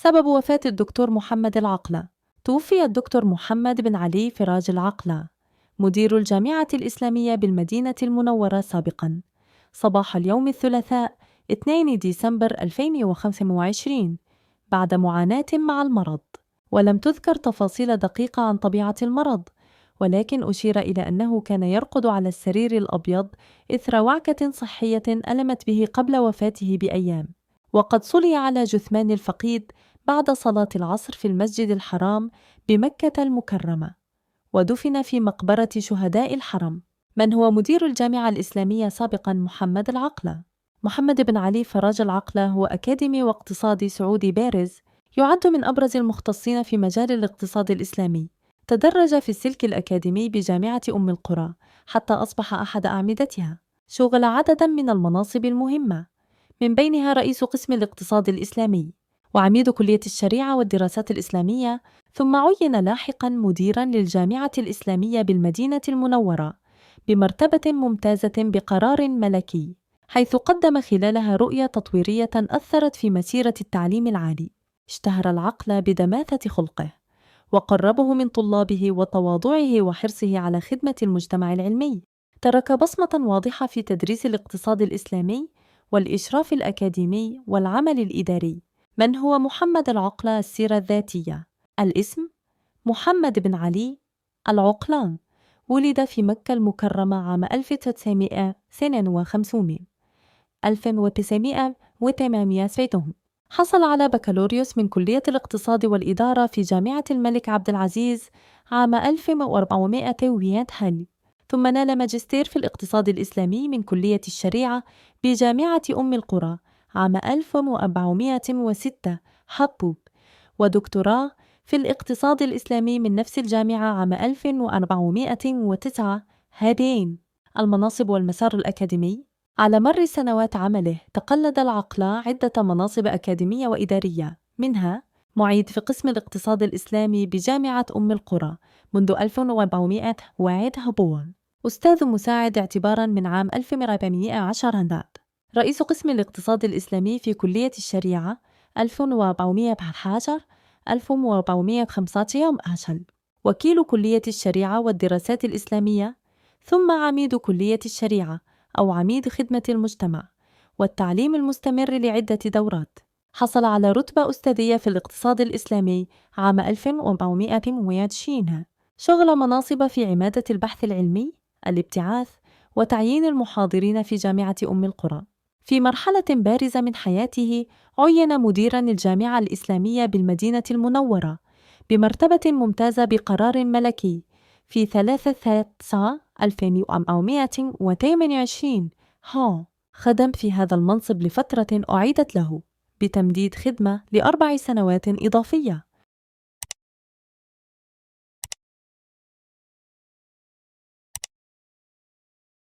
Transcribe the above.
سبب وفاة الدكتور محمد العقلة. توفي الدكتور محمد بن علي فراج العقلة مدير الجامعة الإسلامية بالمدينة المنورة سابقاً صباح اليوم الثلاثاء 2 ديسمبر 2025 بعد معاناة مع المرض، ولم تذكر تفاصيل دقيقة عن طبيعة المرض، ولكن أشير إلى أنه كان يرقد على السرير الأبيض إثر وعكة صحية ألمت به قبل وفاته بأيام، وقد صُلي على جثمان الفقيد بعد صلاة العصر في المسجد الحرام بمكة المكرمة، ودفن في مقبرة شهداء الحرم. من هو مدير الجامعة الإسلامية سابقاً محمد العقلة؟ محمد بن علي فراج العقلة هو أكاديمي واقتصادي سعودي بارز، يعد من أبرز المختصين في مجال الاقتصاد الإسلامي. تدرج في السلك الأكاديمي بجامعة أم القرى حتى أصبح أحد أعمدتها. شُغل عدداً من المناصب المهمة، من بينها رئيس قسم الاقتصاد الإسلامي وعميد كلية الشريعة والدراسات الإسلامية، ثم عُيِّن لاحقاً مديراً للجامعة الإسلامية بالمدينة المنورة بمرتبة ممتازة بقرار ملكي، حيث قدم خلالها رؤية تطويرية أثرت في مسيرة التعليم العالي. اشتهر العقل بدماثة خلقه وقربه من طلابه وتواضعه وحرصه على خدمة المجتمع العلمي. ترك بصمة واضحة في تدريس الاقتصاد الإسلامي والإشراف الأكاديمي والعمل الإداري. من هو محمد العقلة؟ السيرة الذاتية. الاسم: محمد بن علي العقلان، ولد في مكة المكرمة عام 1958. حصل على بكالوريوس من كلية الاقتصاد والإدارة في جامعة الملك عبد العزيز عام 1400 ثم نال ماجستير في الاقتصاد الإسلامي من كلية الشريعة بجامعة أم القرى عام 1406 حبوب، ودكتوراه في الاقتصاد الإسلامي من نفس الجامعة عام 1409 هابين. المناصب والمسار الأكاديمي. على مر سنوات عمله تقلد العقلة عدة مناصب أكاديمية وإدارية، منها معيد في قسم الاقتصاد الإسلامي بجامعة أم القرى منذ 1401 هبون، أستاذ مساعد اعتباراً من عام 1410 رئيس قسم الاقتصاد الإسلامي في كلية الشريعة 1411 وكيل كلية الشريعة والدراسات الإسلامية، ثم عميد كلية الشريعة أو عميد خدمة المجتمع والتعليم المستمر لعدة دورات. حصل على رتبة أستاذية في الاقتصاد الإسلامي عام 1420. شغل مناصب في عمادة البحث العلمي، الابتعاث، وتعيين المحاضرين في جامعة أم القرى. في مرحلة بارزة من حياته عُيِّن مديراً للجامعة الإسلامية بالمدينة المنورة بمرتبة ممتازة بقرار ملكي في 3/24/2028. خدم في هذا المنصب لفترة أعيدت له بتمديد خدمة ل4 سنوات إضافية.